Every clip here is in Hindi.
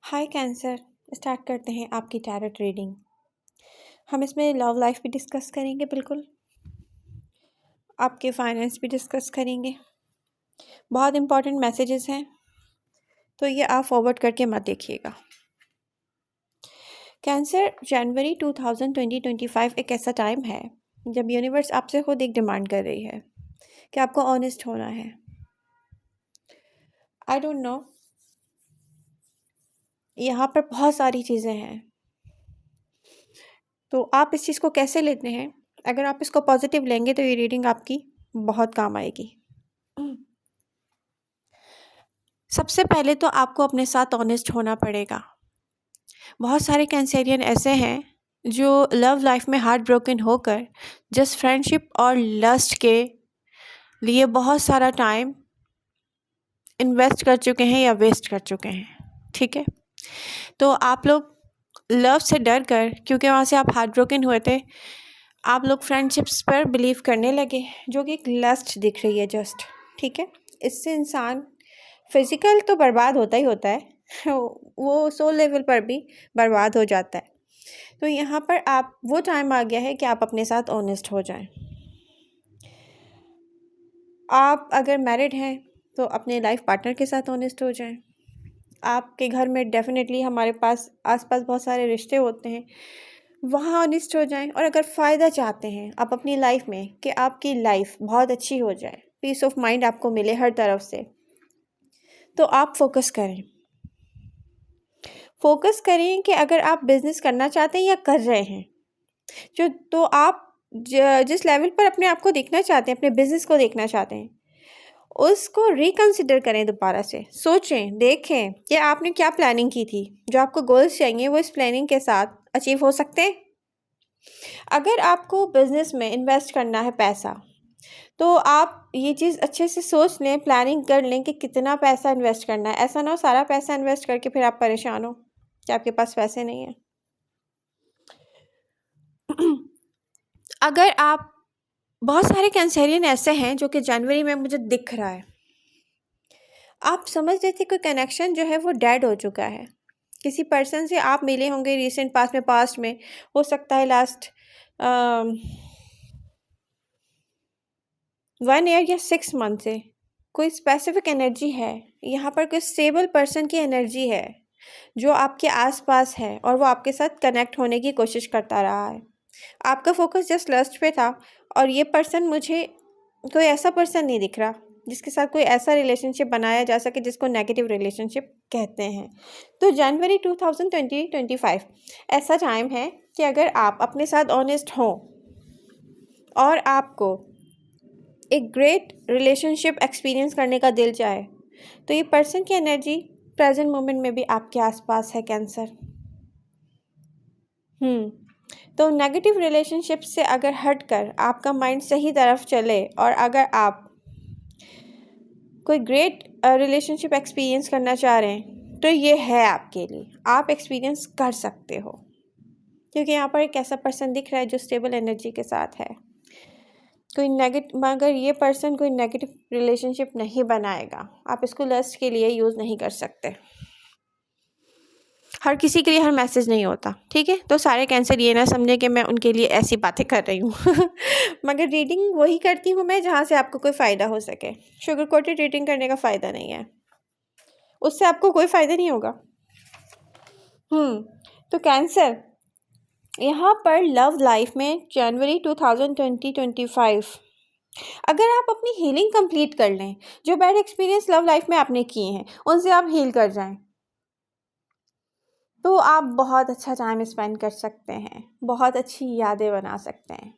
हाय कैंसर। स्टार्ट करते हैं आपकी टैरोट रीडिंग। हम इसमें लव लाइफ भी डिस्कस करेंगे, बिल्कुल आपके फाइनेंस भी डिस्कस करेंगे। बहुत इंपॉर्टेंट मैसेजेस हैं, तो ये आप फॉरवर्ड करके मत देखिएगा। कैंसर, जनवरी 2025 एक ऐसा टाइम है जब यूनिवर्स आपसे खुद एक डिमांड कर रही है कि आपको ऑनेस्ट होना है। आई डोंट नो, यहाँ पर बहुत सारी चीज़ें हैं, तो आप इस चीज़ को कैसे लेते हैं। अगर आप इसको पॉजिटिव लेंगे तो ये रीडिंग आपकी बहुत काम आएगी। सबसे पहले तो आपको अपने साथ ऑनेस्ट होना पड़ेगा। बहुत सारे कैंसेरियन ऐसे हैं जो लव लाइफ में हार्ट ब्रोकन होकर जस्ट फ्रेंडशिप और लस्ट के लिए बहुत सारा टाइम इन्वेस्ट कर चुके हैं या वेस्ट कर चुके हैं। ठीक है, तो आप लोग लव से डर कर, क्योंकि वहाँ से आप हार्ट ब्रोकन हुए थे, आप लोग फ्रेंडशिप्स पर बिलीव करने लगे, जो कि एक लस्ट दिख रही है जस्ट। ठीक है, इससे इंसान फिजिकल तो बर्बाद होता ही होता है, वो सोल लेवल पर भी बर्बाद हो जाता है। तो यहाँ पर आप वो टाइम आ गया है कि आप अपने साथ ऑनेस्ट हो जाएं। आप अगर मैरिड हैं तो अपने लाइफ पार्टनर के साथ ऑनेस्ट हो जाएं। आपके घर में डेफिनेटली हमारे पास आसपास बहुत सारे रिश्ते होते हैं, वहाँ ऑनेस्ट हो जाएं। और अगर फ़ायदा चाहते हैं आप अपनी लाइफ में कि आपकी लाइफ बहुत अच्छी हो जाए, पीस ऑफ माइंड आपको मिले हर तरफ से, तो आप फोकस करें कि अगर आप बिजनेस करना चाहते हैं या कर रहे हैं, तो आप जिस लेवल पर अपने आप को देखना चाहते हैं, अपने बिजनेस को देखना चाहते हैं, उसको रिकंसिडर करें। दोबारा से सोचें, देखें कि आपने क्या प्लानिंग की थी। जो आपको गोल्स चाहिए वो इस प्लानिंग के साथ अचीव हो सकते हैं। अगर आपको बिजनेस में इन्वेस्ट करना है पैसा, तो आप ये चीज़ अच्छे से सोच लें, प्लानिंग कर लें कि कितना पैसा इन्वेस्ट करना है। ऐसा ना हो सारा पैसा इन्वेस्ट करके फिर आप परेशान हो कि आपके पास पैसे नहीं हैं। अगर आप, बहुत सारे कैंसेरियन ऐसे हैं जो कि जनवरी में मुझे दिख रहा है, आप समझ रहे थे कोई कनेक्शन जो है वो डेड हो चुका है। किसी पर्सन से आप मिले होंगे रिसेंट पास्ट में, हो सकता है लास्ट 1 ईयर या 6 मंथ से। कोई स्पेसिफिक एनर्जी है यहाँ पर, कोई स्टेबल पर्सन की एनर्जी है जो आपके आसपास है और वो आपके साथ कनेक्ट होने की कोशिश करता रहा है। आपका फोकस जस्ट लस्ट पे था, और ये पर्सन, मुझे कोई ऐसा पर्सन नहीं दिख रहा जिसके साथ कोई ऐसा रिलेशनशिप बनाया जा सके जिसको नेगेटिव रिलेशनशिप कहते हैं। तो जनवरी 2025 ऐसा टाइम है कि अगर आप अपने साथ ऑनेस्ट हों और आपको एक ग्रेट रिलेशनशिप एक्सपीरियंस करने का दिल चाहे, तो ये पर्सन की एनर्जी प्रेजेंट मोमेंट में भी आपके आसपास है कैंसर। तो नेगेटिव रिलेशनशिप से अगर हटकर आपका माइंड सही तरफ चले और अगर आप कोई ग्रेट रिलेशनशिप एक्सपीरियंस करना चाह रहे हैं, तो ये है आपके लिए, आप एक्सपीरियंस कर सकते हो। क्योंकि यहाँ पर एक ऐसा पर्सन दिख रहा है जो स्टेबल एनर्जी के साथ है। कोई मगर ये पर्सन कोई नेगेटिव रिलेशनशिप नहीं बनाएगा। आप इसको लस्ट के लिए यूज़ नहीं कर सकते। हर किसी के लिए हर मैसेज नहीं होता, ठीक है। तो सारे कैंसर ये ना समझे कि मैं उनके लिए ऐसी बातें कर रही हूँ मगर रीडिंग वही करती हूँ मैं जहाँ से आपको कोई फ़ायदा हो सके। शुगर कोटेड रीडिंग करने का फ़ायदा नहीं है, उससे आपको कोई फ़ायदा नहीं होगा। तो कैंसर, यहाँ पर लव लाइफ में जनवरी 2025 अगर आप अपनी हीलिंग कंप्लीट कर लें, जो बैड एक्सपीरियंस लव लाइफ में आपने किए हैं उनसे आप हील कर जाएं, तो आप बहुत अच्छा टाइम स्पेंड कर सकते हैं, बहुत अच्छी यादें बना सकते हैं।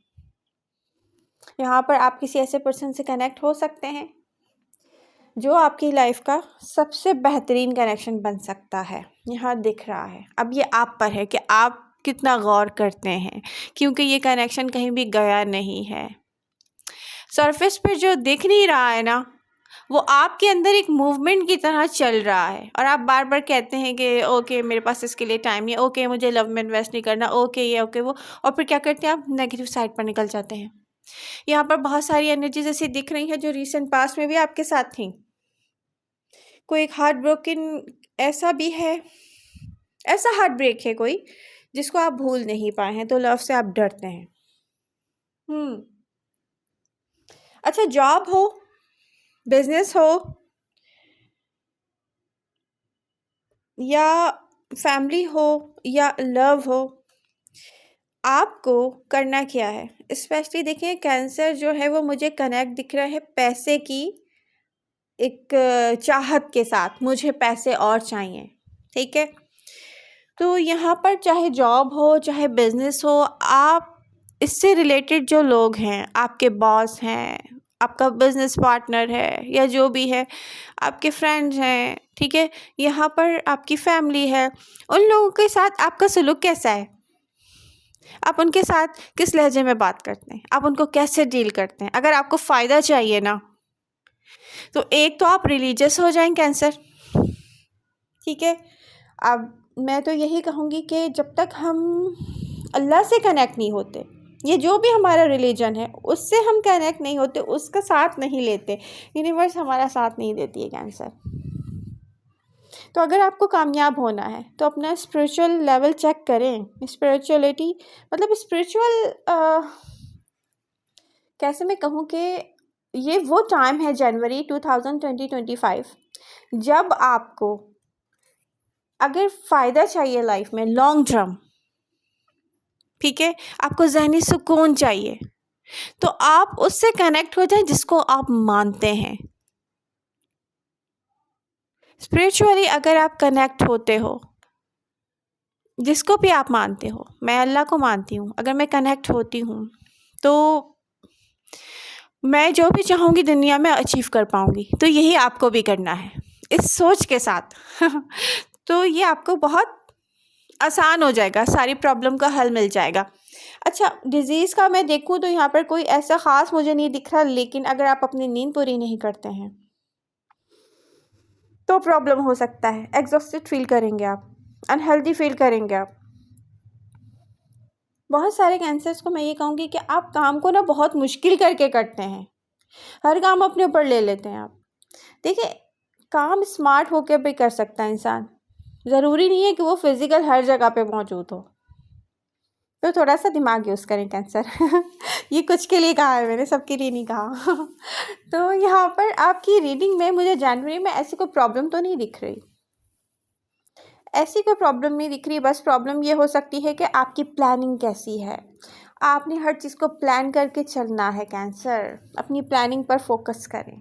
यहाँ पर आप किसी ऐसे पर्सन से कनेक्ट हो सकते हैं जो आपकी लाइफ का सबसे बेहतरीन कनेक्शन बन सकता है। यहाँ दिख रहा है। अब ये आप पर है कि आप कितना गौर करते हैं, क्योंकि ये कनेक्शन कहीं भी गया नहीं है। सरफेस पर जो दिख नहीं रहा है ना, वो आपके अंदर एक मूवमेंट की तरह चल रहा है, और आप बार बार कहते हैं कि ओके मेरे पास इसके लिए टाइम नहीं है, ओके मुझे लव में इन्वेस्ट नहीं करना, ओके ये ओके वो, और फिर क्या करते हैं आप नेगेटिव साइड पर निकल जाते हैं। यहाँ पर बहुत सारी एनर्जीज ऐसी दिख रही हैं जो रिसेंट पास्ट में भी आपके साथ थी। कोई एक हार्ट ब्रोकन ऐसा भी है ऐसा हार्ट ब्रेक है कोई जिसको आप भूल नहीं पाए हैं, तो लव से आप डरते हैं। अच्छा, जॉब हो, बिजनेस हो या फैमिली हो या लव हो, आपको करना क्या है? स्पेशली देखिए, कैंसर जो है वो मुझे कनेक्ट दिख रहा है पैसे की एक चाहत के साथ। मुझे पैसे और चाहिए, ठीक है? तो यहाँ पर चाहे जॉब हो, चाहे बिजनेस हो, आप इससे रिलेटेड जो लोग हैं, आपके बॉस हैं, आपका बिजनेस पार्टनर है या जो भी है, आपके फ्रेंड्स हैं, ठीक है? यहाँ पर आपकी फैमिली है, उन लोगों के साथ आपका सलूक कैसा है? आप उनके साथ किस लहजे में बात करते हैं? आप उनको कैसे डील करते हैं? अगर आपको फ़ायदा चाहिए ना, तो एक तो आप रिलीजियस हो जाएं कैंसर, ठीक है? अब मैं तो यही कहूँगी कि जब तक हम अल्लाह से कनेक्ट नहीं होते, ये जो भी हमारा रिलीजन है उससे हम कनेक्ट नहीं होते, उसका साथ नहीं लेते, यूनिवर्स हमारा साथ नहीं देती है कैंसर। तो अगर आपको कामयाब होना है तो अपना स्पिरिचुअल लेवल चेक करें। स्पिरिचुअलिटी मतलब स्पिरिचुअल कैसे मैं कहूँ कि ये वो टाइम है जनवरी 2025 जब आपको अगर फ़ायदा चाहिए लाइफ में लॉन्ग टर्म, ठीक है, आपको ज़हनी सुकून चाहिए, तो आप उससे कनेक्ट हो जाए जिसको आप मानते हैं। स्पिरिचुअली अगर आप कनेक्ट होते हो, जिसको भी आप मानते हो, मैं अल्लाह को मानती हूँ, अगर मैं कनेक्ट होती हूँ तो मैं जो भी चाहूँगी दुनिया में अचीव कर पाऊँगी। तो यही आपको भी करना है इस सोच के साथ तो ये आपको बहुत आसान हो जाएगा, सारी प्रॉब्लम का हल मिल जाएगा। अच्छा, डिज़ीज़ का मैं देखूँ तो यहाँ पर कोई ऐसा ख़ास मुझे नहीं दिख रहा, लेकिन अगर आप अपनी नींद पूरी नहीं करते हैं तो प्रॉब्लम हो सकता है। एग्जॉस्टेड फील करेंगे आप, अनहेल्दी फील करेंगे आप। बहुत सारे कैंसर्स को मैं ये कहूँगी कि आप काम को ना बहुत मुश्किल करके करते हैं, हर काम अपने ऊपर ले लेते हैं आप। देखिए, काम स्मार्ट होकर भी कर सकता है इंसान, ज़रूरी नहीं है कि वो फिज़िकल हर जगह पे मौजूद हो। तो थोड़ा सा दिमाग यूज़ करें कैंसर ये कुछ के लिए कहा है मैंने, सबके लिए नहीं कहा तो यहाँ पर आपकी रीडिंग में मुझे जनवरी में ऐसी कोई प्रॉब्लम तो नहीं दिख रही, ऐसी कोई प्रॉब्लम नहीं दिख रही। बस प्रॉब्लम ये हो सकती है कि आपकी प्लानिंग कैसी है। आपने हर चीज़ को प्लान करके चलना है कैंसर, अपनी प्लानिंग पर फोकस करें।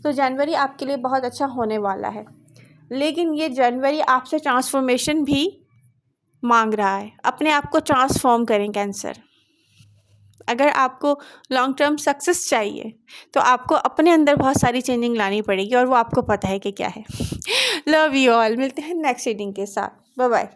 तो जनवरी आपके लिए बहुत अच्छा होने वाला है, लेकिन ये जनवरी आपसे ट्रांसफॉर्मेशन भी मांग रहा है। अपने आप को ट्रांसफॉर्म करें कैंसर। अगर आपको लॉन्ग टर्म सक्सेस चाहिए तो आपको अपने अंदर बहुत सारी चेंजिंग लानी पड़ेगी और वो आपको पता है कि क्या है। लव यू ऑल, मिलते हैं नेक्स्ट रीडिंग के साथ। Bye bye.